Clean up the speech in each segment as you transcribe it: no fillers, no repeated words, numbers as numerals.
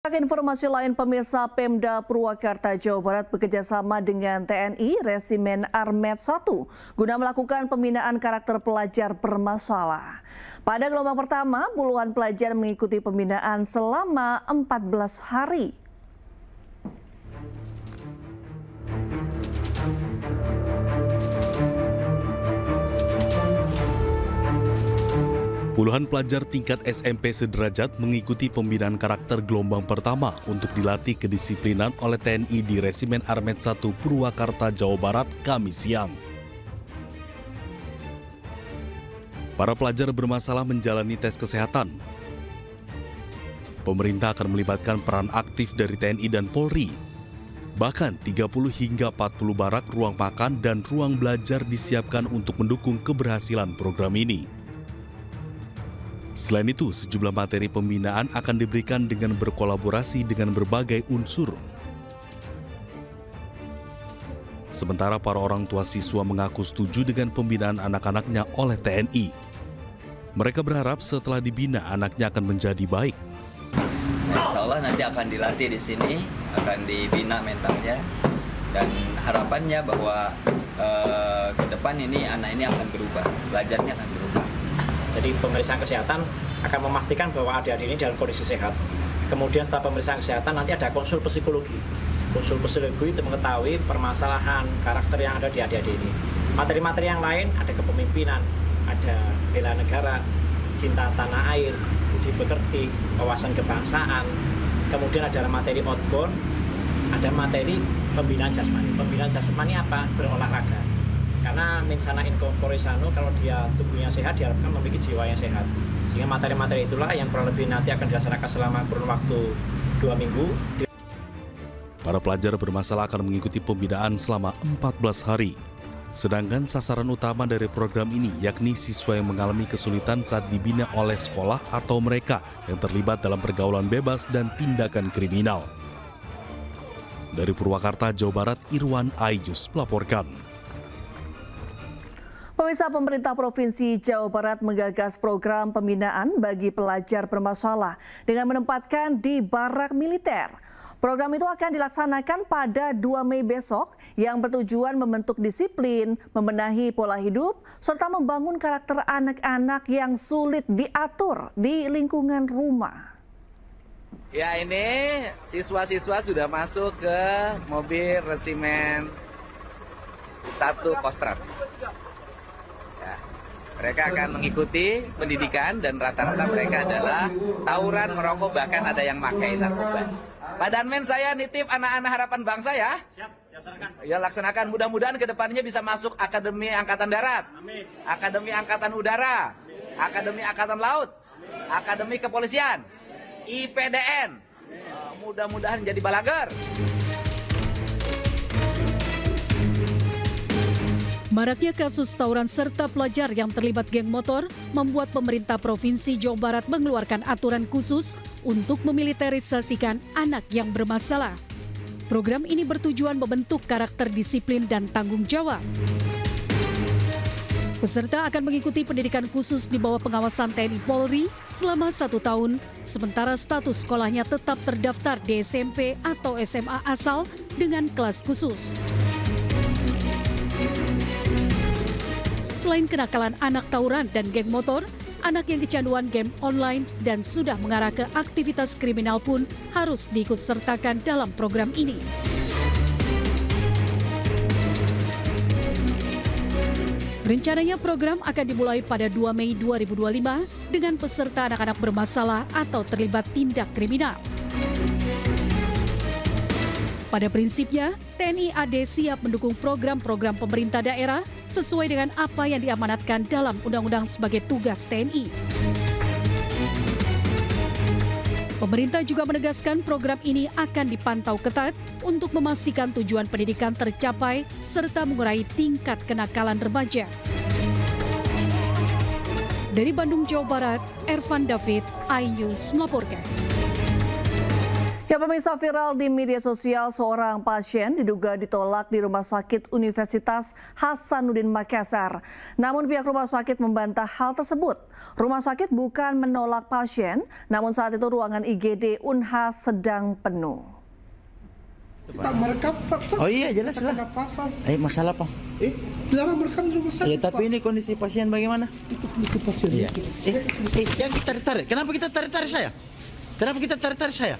Informasi lain, pemirsa, Pemda Purwakarta, Jawa Barat bekerjasama dengan TNI Resimen Armet 1 guna melakukan pembinaan karakter pelajar bermasalah. Pada gelombang pertama, puluhan pelajar mengikuti pembinaan selama 14 hari. Puluhan pelajar tingkat SMP sederajat mengikuti pembinaan karakter gelombang pertama untuk dilatih kedisiplinan oleh TNI di Resimen Armet 1 Purwakarta, Jawa Barat, Kamis siang. Para pelajar bermasalah menjalani tes kesehatan. Pemerintah akan melibatkan peran aktif dari TNI dan Polri. Bahkan 30 hingga 40 barak ruang makan dan ruang belajar disiapkan untuk mendukung keberhasilan program ini. Selain itu, sejumlah materi pembinaan akan diberikan dengan berkolaborasi dengan berbagai unsur. Sementara para orang tua siswa mengaku setuju dengan pembinaan anak-anaknya oleh TNI. Mereka berharap setelah dibina anaknya akan menjadi baik. Insya Allah nanti akan dilatih di sini, akan dibina mentalnya, dan harapannya bahwa ke depan ini anak ini akan berubah, belajarnya akan berubah. Jadi pemeriksaan kesehatan akan memastikan bahwa adik-adik ini dalam kondisi sehat. Kemudian setelah pemeriksaan kesehatan nanti ada konsul psikologi. Konsul psikologi itu mengetahui permasalahan karakter yang ada di adik-adik ini. Materi-materi yang lain ada kepemimpinan, ada bela negara, cinta tanah air, budi pekerti, wawasan kebangsaan. Kemudian ada materi outbound, ada materi pembinaan jasmani. Pembinaan jasmani apa? Berolahraga. Karena mensana in corpore sano, kalau dia tubuhnya sehat diharapkan memiliki jiwa yang sehat. Sehingga materi-materi itulah yang kurang lebih nanti akan dilaksanakan selama kurun waktu 2 minggu. Para pelajar bermasalah akan mengikuti pembinaan selama 14 hari. Sedangkan sasaran utama dari program ini yakni siswa yang mengalami kesulitan saat dibina oleh sekolah atau mereka yang terlibat dalam pergaulan bebas dan tindakan kriminal. Dari Purwakarta, Jawa Barat, Irwan Aijus melaporkan. Pemirsa, pemerintah Provinsi Jawa Barat menggagas program pembinaan bagi pelajar bermasalah dengan menempatkan di barak militer. Program itu akan dilaksanakan pada 2 Mei besok yang bertujuan membentuk disiplin, membenahi pola hidup, serta membangun karakter anak-anak yang sulit diatur di lingkungan rumah. Ya, ini siswa-siswa sudah masuk ke mobil Resimen 1 Kostrad. Ya, mereka akan mengikuti pendidikan dan rata-rata mereka adalah tawuran, merokok, bahkan ada yang pakai narkoba. Pak Danmen, saya nitip anak-anak harapan bangsa ya. Siap, laksanakan. Ya, laksanakan. Mudah-mudahan ke depannya bisa masuk Akademi Angkatan Darat, Amin. Akademi Angkatan Udara, Amin. Akademi Angkatan Laut, Amin. Akademi Kepolisian, IPDN. Mudah-mudahan jadi balager. Maraknya kasus tawuran serta pelajar yang terlibat geng motor membuat pemerintah Provinsi Jawa Barat mengeluarkan aturan khusus untuk memiliterisasikan anak yang bermasalah. Program ini bertujuan membentuk karakter disiplin dan tanggung jawab. Peserta akan mengikuti pendidikan khusus di bawah pengawasan TNI Polri selama 1 tahun, sementara status sekolahnya tetap terdaftar di SMP atau SMA asal dengan kelas khusus. Selain kenakalan anak tawuran dan geng motor, anak yang kecanduan game online dan sudah mengarah ke aktivitas kriminal pun harus diikutsertakan dalam program ini. Rencananya program akan dimulai pada 2 Mei 2025 dengan peserta anak-anak bermasalah atau terlibat tindak kriminal. Pada prinsipnya, TNI AD siap mendukung program-program pemerintah daerah sesuai dengan apa yang diamanatkan dalam undang-undang sebagai tugas TNI. Pemerintah juga menegaskan program ini akan dipantau ketat untuk memastikan tujuan pendidikan tercapai serta mengurangi tingkat kenakalan remaja. Dari Bandung, Jawa Barat, Ervan David, iNews melaporkan. Ya, pemirsa, viral di media sosial seorang pasien diduga ditolak di Rumah Sakit Universitas Hasanuddin Makassar. Namun pihak rumah sakit membantah hal tersebut. Rumah sakit bukan menolak pasien, namun saat itu ruangan IGD Unhas sedang penuh. Kita merekam, Pak. Oh iya, jelas lah. Masalah apa? Dilarang merekam di rumah sakit, tapi Pak. ini kondisi pasien bagaimana? Itu kondisi pasien. Iya. Yang kita tarik. Kenapa kita tarik saya? Kenapa kita tarik saya?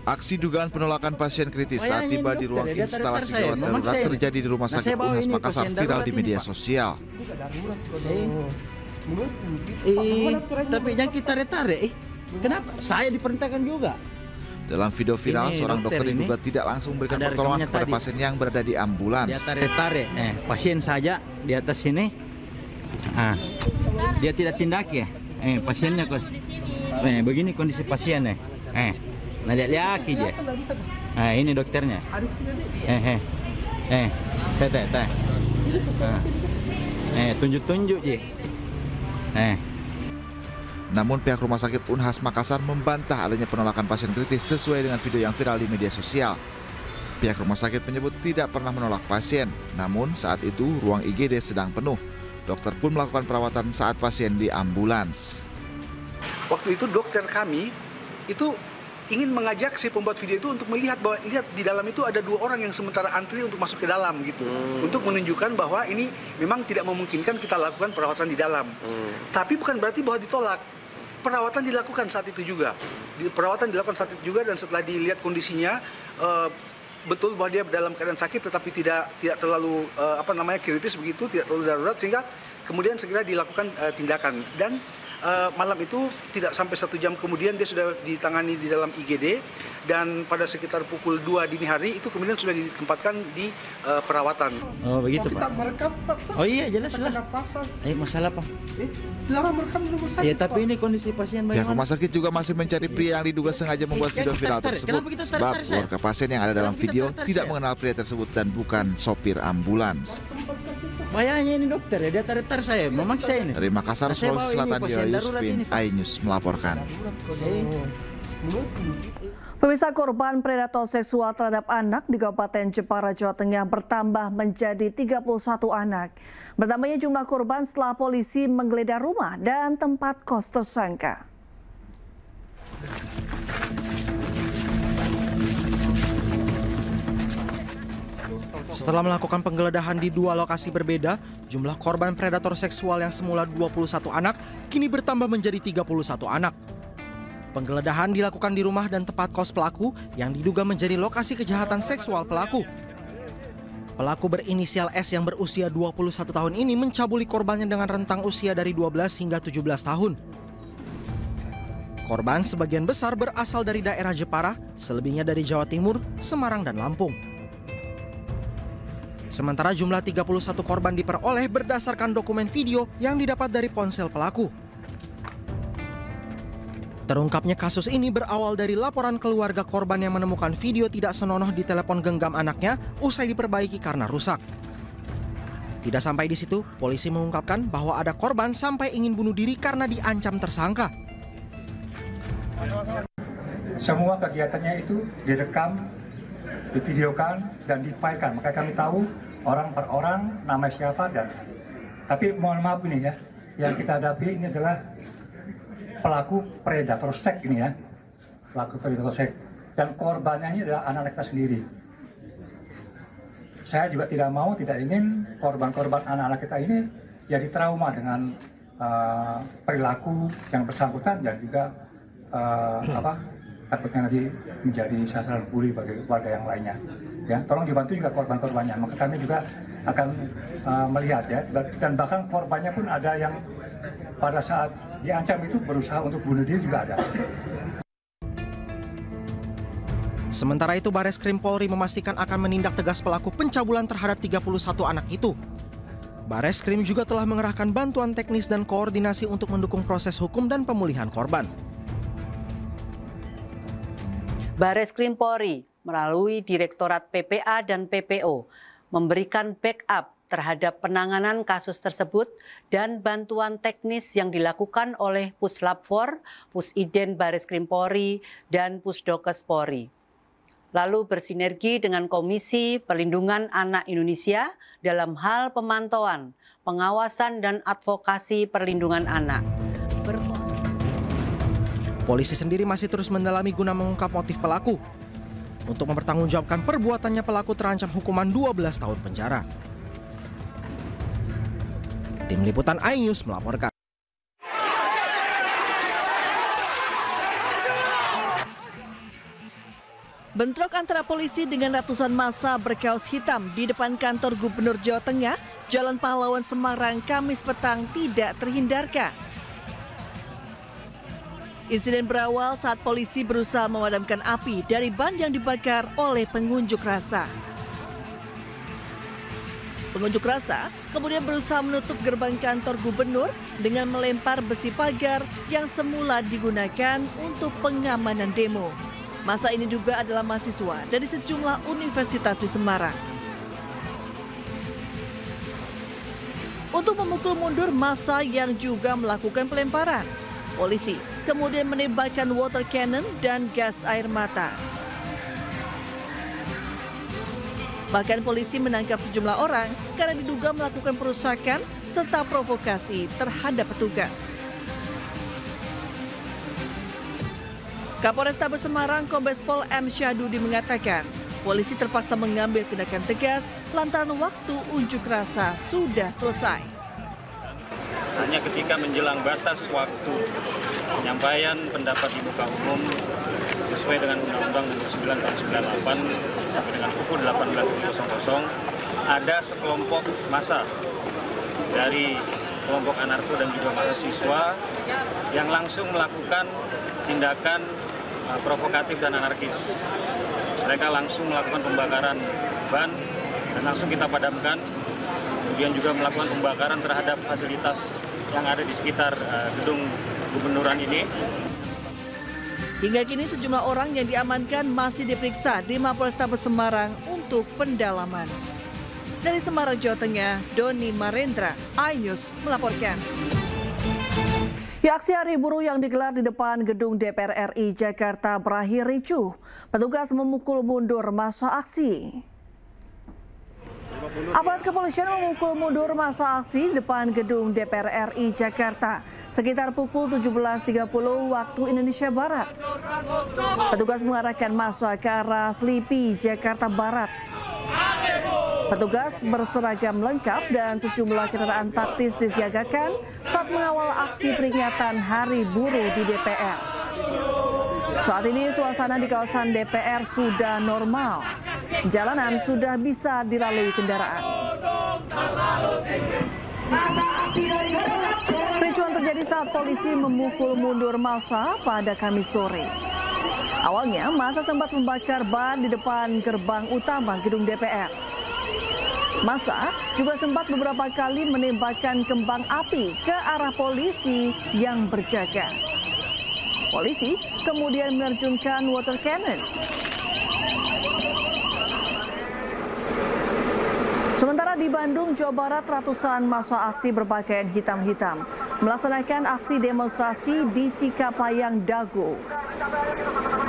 Aksi dugaan penolakan pasien kritis saat tiba di ruang instalasi gawat darurat terjadi di Rumah Sakit Unhas Makassar viral di media sosial. Tapi jangan kita tarik. Kenapa? Saya diperintahkan juga. Dalam video viral, seorang dokter diduga tidak langsung memberikan pertolongan kepada pasien yang berada di ambulans. Dia tarik. Pasien saja di atas sini. Dia tidak tindaki. Pasiennya begini kondisi pasien. Nah, lihat aja. Ini dokternya. Tunjuk-tunjuk je. Namun pihak Rumah Sakit Unhas Makassar membantah adanya penolakan pasien kritis sesuai dengan video yang viral di media sosial. Pihak rumah sakit menyebut tidak pernah menolak pasien, namun saat itu ruang IGD sedang penuh. Dokter pun melakukan perawatan saat pasien di ambulans. Waktu itu dokter kami itu ingin mengajak si pembuat video itu untuk melihat bahwa lihat di dalam itu ada 2 orang yang sementara antri untuk masuk ke dalam gitu, untuk menunjukkan bahwa ini memang tidak memungkinkan kita lakukan perawatan di dalam. Tapi bukan berarti bahwa ditolak. Perawatan dilakukan saat itu juga. Dan setelah dilihat kondisinya betul bahwa dia dalam keadaan sakit tetapi tidak terlalu kritis begitu, tidak terlalu darurat, sehingga kemudian segera dilakukan tindakan. Dan malam itu tidak sampai 1 jam kemudian dia sudah ditangani di dalam IGD, dan pada sekitar pukul 2 dini hari itu kemudian sudah ditempatkan di perawatan. Oh begitu, Pak. Kita merekam, Pak. Oh iya, jelas lah. Masalah apa? Dilarang merekam di rumah sakit, tapi ini kondisi pasien Pihak rumah sakit juga masih mencari pria yang diduga sengaja membuat video viral tersebut, sebab keluarga pasien yang ada dalam video tidak mengenal pria tersebut dan bukan sopir ambulans. Bayangnya ini dokter ya, dia tarik saya, memaksa ini. Dari Makassar, Sulawesi Selatan, Yusufin, iNews melaporkan. Pemirsa, korban predator seksual terhadap anak di Kabupaten Jepara, Jawa Tengah bertambah menjadi 31 anak. Bertambahnya jumlah korban setelah polisi menggeledah rumah dan tempat kos tersangka. Setelah melakukan penggeledahan di 2 lokasi berbeda, jumlah korban predator seksual yang semula 21 anak kini bertambah menjadi 31 anak. Penggeledahan dilakukan di rumah dan tempat kos pelaku yang diduga menjadi lokasi kejahatan seksual pelaku. Pelaku berinisial S yang berusia 21 tahun ini mencabuli korbannya dengan rentang usia dari 12 hingga 17 tahun. Korban sebagian besar berasal dari daerah Jepara, selebihnya dari Jawa Timur, Semarang, dan Lampung. Sementara jumlah 31 korban diperoleh berdasarkan dokumen video yang didapat dari ponsel pelaku. Terungkapnya kasus ini berawal dari laporan keluarga korban yang menemukan video tidak senonoh di telepon genggam anaknya usai diperbaiki karena rusak. Tidak sampai di situ, polisi mengungkapkan bahwa ada korban sampai ingin bunuh diri karena diancam tersangka. Semua kegiatannya itu direkam, divideokan dan difailkan, maka kami tahu orang per orang nama siapa. Dan tapi mohon maaf ini ya, yang kita hadapi ini adalah pelaku predator seks ini ya, pelaku predator seks, dan korbannya ini adalah anak kita sendiri. Saya juga tidak ingin korban-korban anak-anak kita ini jadi trauma dengan perilaku yang bersangkutan, dan juga takutnya nanti menjadi sasaran bully bagi warga yang lainnya. Ya, tolong dibantu juga korban-korbannya. Maka kami juga akan melihat ya, dan bahkan korbannya pun ada yang pada saat diancam itu berusaha untuk bunuh diri juga ada. Sementara itu, Bareskrim Polri memastikan akan menindak tegas pelaku pencabulan terhadap 31 anak itu. Bareskrim juga telah mengerahkan bantuan teknis dan koordinasi untuk mendukung proses hukum dan pemulihan korban. Bareskrim Polri melalui Direktorat PPA dan PPO memberikan backup terhadap penanganan kasus tersebut dan bantuan teknis yang dilakukan oleh Puslap 4, Pusiden Baris Krim Polri, dan Pusdokes Polri. Lalu bersinergi dengan Komisi Perlindungan Anak Indonesia dalam hal pemantauan, pengawasan, dan advokasi perlindungan anak. Polisi sendiri masih terus mendalami guna mengungkap motif pelaku. Untuk mempertanggungjawabkan perbuatannya, pelaku terancam hukuman 12 tahun penjara. Tim Liputan iNews melaporkan. Bentrok antara polisi dengan ratusan massa berkaos hitam di depan kantor Gubernur Jawa Tengah, Jalan Pahlawan Semarang, Kamis petang tidak terhindarkan. Insiden berawal saat polisi berusaha memadamkan api dari ban yang dibakar oleh pengunjuk rasa. Pengunjuk rasa kemudian berusaha menutup gerbang kantor gubernur dengan melempar besi pagar yang semula digunakan untuk pengamanan demo. Massa ini juga adalah mahasiswa dari sejumlah universitas di Semarang. Untuk memukul mundur massa yang juga melakukan pelemparan, polisi kemudian menembakkan water cannon dan gas air mata. Bahkan polisi menangkap sejumlah orang karena diduga melakukan perusakan serta provokasi terhadap petugas. Kapolrestabes Semarang Kombes Pol M. Syadudi mengatakan, polisi terpaksa mengambil tindakan tegas lantaran waktu unjuk rasa sudah selesai. Hanya ketika menjelang batas waktu penyampaian pendapat di muka umum sesuai dengan Undang-Undang Nomor 9 Tahun 98 sampai dengan pukul 18.00 ada sekelompok massa dari kelompok anarko dan juga mahasiswa yang langsung melakukan tindakan provokatif dan anarkis. Mereka langsung melakukan pembakaran ban dan langsung kita padamkan. Kemudian juga melakukan pembakaran terhadap fasilitas yang ada di sekitar gedung gubernuran ini. Hingga kini sejumlah orang yang diamankan masih diperiksa di Mapolrestabes Semarang untuk pendalaman. Dari Semarang, Jawa Tengah, Doni Marendra, iNews melaporkan. Aksi hari buruh yang digelar di depan gedung DPR RI Jakarta berakhir ricuh. Petugas memukul mundur massa aksi. Aparat kepolisian memukul mundur massa aksi di depan gedung DPR RI Jakarta sekitar pukul 17.30 waktu Indonesia Barat. Petugas mengarahkan massa ke arah Slipi, Jakarta Barat. Petugas berseragam lengkap dan sejumlah kendaraan taktis disiagakan saat mengawal aksi peringatan Hari Buruh di DPR. Saat ini suasana di kawasan DPR sudah normal. Jalanan sudah bisa dilalui kendaraan. Kericuan terjadi saat polisi memukul mundur massa pada Kamis sore. Awalnya massa sempat membakar ban di depan gerbang utama gedung DPR. Massa juga sempat beberapa kali menembakkan kembang api ke arah polisi yang berjaga. Polisi kemudian menerjunkan water cannon. Sementara di Bandung, Jawa Barat, ratusan massa aksi berpakaian hitam-hitam melaksanakan aksi demonstrasi di Cikapayang, Dago.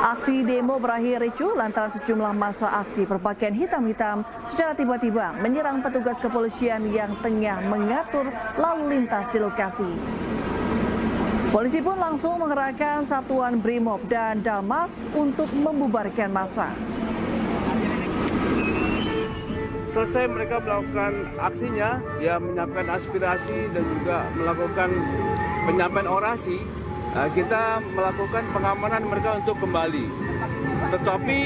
Aksi demo berakhir ricuh lantaran sejumlah massa aksi berpakaian hitam-hitam secara tiba-tiba menyerang petugas kepolisian yang tengah mengatur lalu lintas di lokasi. Polisi pun langsung mengerahkan satuan Brimob dan Dalmas untuk membubarkan massa. Selesai mereka melakukan aksinya, ya menyampaikan aspirasi dan juga melakukan penyampaian orasi, kita melakukan pengamanan mereka untuk kembali. Tetapi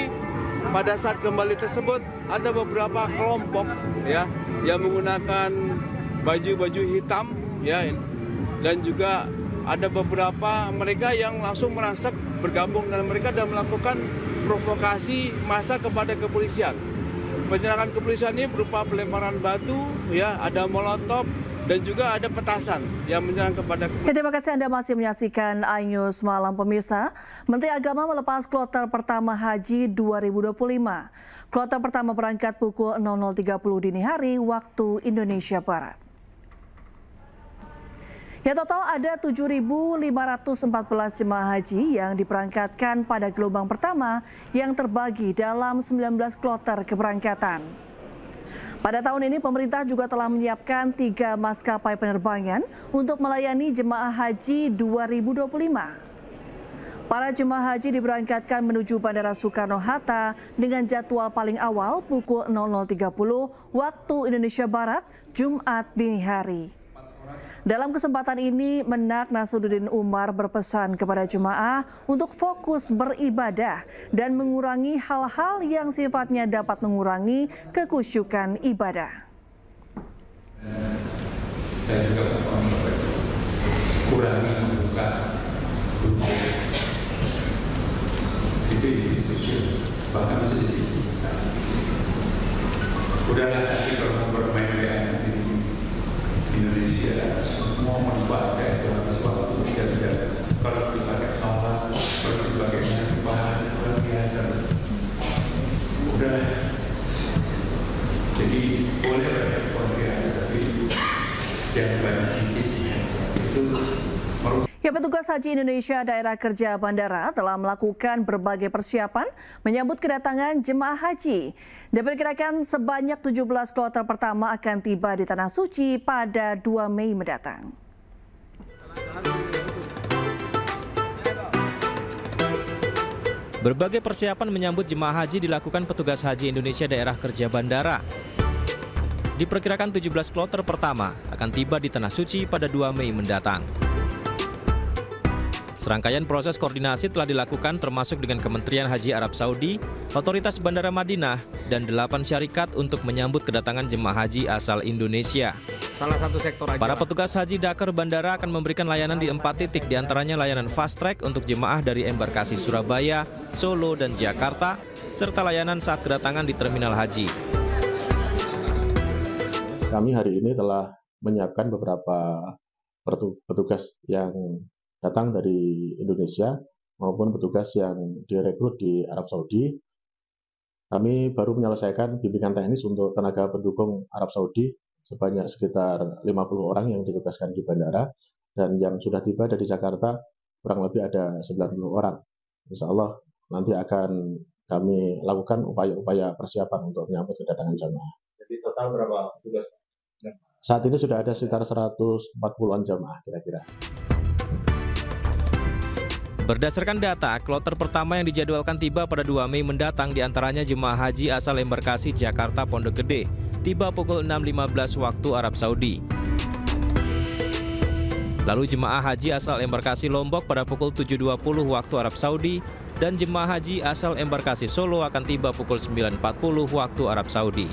pada saat kembali tersebut ada beberapa kelompok ya yang menggunakan baju-baju hitam ya, dan juga ada beberapa mereka yang langsung merangsek bergabung dengan mereka dan melakukan provokasi massa kepada kepolisian. Penyerangan kepolisian ini berupa pelemparan batu, ya, ada molotov, dan juga ada petasan yang menyerang kepada. Terima kasih Anda masih menyaksikan iNews Malam pemirsa. Menteri Agama melepas kloter pertama Haji 2025. Kloter pertama berangkat pukul 00.30 dini hari waktu Indonesia Barat. Ya, total ada 7.514 jemaah haji yang diberangkatkan pada gelombang pertama yang terbagi dalam 19 kloter keberangkatan. Pada tahun ini pemerintah juga telah menyiapkan 3 maskapai penerbangan untuk melayani jemaah haji 2025. Para jemaah haji diberangkatkan menuju Bandara Soekarno-Hatta dengan jadwal paling awal pukul 00.30 waktu Indonesia Barat, Jumat dini hari. Dalam kesempatan ini, Menak Nasruddin Umar berpesan kepada jemaah untuk fokus beribadah dan mengurangi hal-hal yang sifatnya dapat mengurangi kekhusyukan ibadah. Saya juga kurangi membuka dunia. Itu disebut bahkan sedikit. Udahlah tadi kalau mau bermain dengan Indonesia, semua membaca itu harus waktu dan kalau dipakai sholat, kalau dipakai bahan luar biasa. Udah, jadi boleh banyak konfirmasi, tapi jangan banyak itu merusak. Ya, petugas Haji Indonesia Daerah Kerja Bandara telah melakukan berbagai persiapan menyambut kedatangan jemaah haji. Diperkirakan sebanyak 17 kloter pertama akan tiba di Tanah Suci pada 2 Mei mendatang. Berbagai persiapan menyambut jemaah haji dilakukan petugas Haji Indonesia Daerah Kerja Bandara. Diperkirakan 17 kloter pertama akan tiba di Tanah Suci pada 2 Mei mendatang. Serangkaian proses koordinasi telah dilakukan termasuk dengan Kementerian Haji Arab Saudi, Otoritas Bandara Madinah, dan 8 syarikat untuk menyambut kedatangan jemaah haji asal Indonesia. Salah satu sektor aja. Para petugas haji Dakar Bandara akan memberikan layanan di 4 titik, diantaranya layanan fast track untuk jemaah dari embarkasi Surabaya, Solo, dan Jakarta, serta layanan saat kedatangan di terminal haji. Kami hari ini telah menyiapkan beberapa petugas yang datang dari Indonesia maupun petugas yang direkrut di Arab Saudi. Kami baru menyelesaikan bimbingan teknis untuk tenaga pendukung Arab Saudi sebanyak sekitar 50 orang yang ditugaskan di bandara, dan yang sudah tiba dari Jakarta kurang lebih ada 90 orang. Insya Allah nanti akan kami lakukan upaya-upaya persiapan untuk menyambut kedatangan jamaah. Jadi total berapa petugas? Saat ini sudah ada sekitar 140-an jamaah kira-kira. Berdasarkan data, kloter pertama yang dijadwalkan tiba pada 2 Mei mendatang diantaranya jemaah haji asal embarkasi Jakarta Pondok Gede, tiba pukul 6.15 waktu Arab Saudi. Lalu jemaah haji asal embarkasi Lombok pada pukul 7.20 waktu Arab Saudi, dan jemaah haji asal embarkasi Solo akan tiba pukul 9.40 waktu Arab Saudi.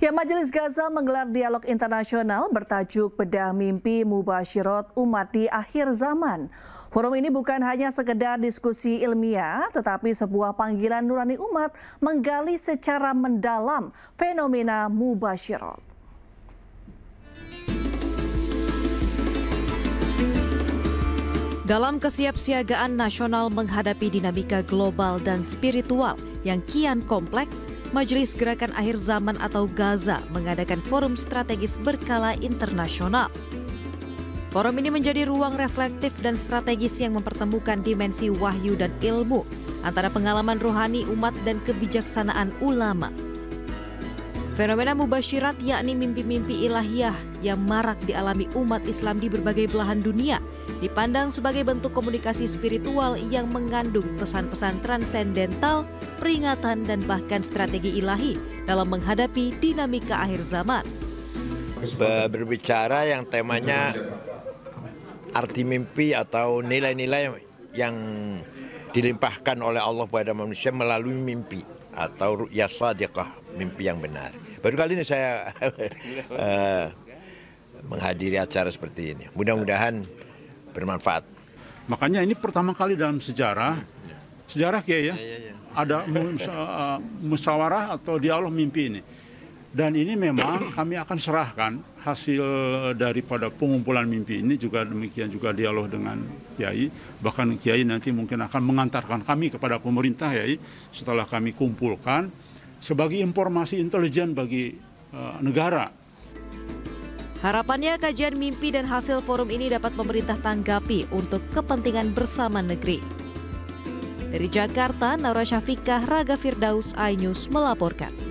Ya, Majelis Gaza menggelar dialog internasional bertajuk Bedah Mimpi Mubasyirat Umat di Akhir Zaman. Forum ini bukan hanya sekedar diskusi ilmiah, tetapi sebuah panggilan nurani umat menggali secara mendalam fenomena mubasyirat. Dalam kesiapsiagaan nasional menghadapi dinamika global dan spiritual yang kian kompleks, Majelis Gerakan Akhir Zaman atau Gaza mengadakan forum strategis berkala internasional. Forum ini menjadi ruang reflektif dan strategis yang mempertemukan dimensi wahyu dan ilmu antara pengalaman rohani umat dan kebijaksanaan ulama. Fenomena mubasyirat yakni mimpi-mimpi ilahiyah yang marak dialami umat Islam di berbagai belahan dunia dipandang sebagai bentuk komunikasi spiritual yang mengandung pesan-pesan transendental, peringatan, dan bahkan strategi ilahi dalam menghadapi dinamika akhir zaman. Berbicara yang temanya arti mimpi atau nilai-nilai yang dilimpahkan oleh Allah kepada manusia melalui mimpi atau ru'ya shadiqah, mimpi yang benar. Baru kali ini saya menghadiri acara seperti ini. Mudah-mudahan bermanfaat. Makanya ini pertama kali dalam sejarah Kiai ya, ada musyawarah atau dialog mimpi ini. Dan ini memang kami akan serahkan hasil daripada pengumpulan mimpi ini juga demikian juga dialog dengan Kiai. Bahkan Kiai nanti mungkin akan mengantarkan kami kepada pemerintah Kiai setelah kami kumpulkan sebagai informasi intelijen bagi negara. Harapannya kajian mimpi dan hasil forum ini dapat pemerintah tanggapi untuk kepentingan bersama negeri. Dari Jakarta, Naura Syafikah, Raga Firdaus, iNews melaporkan.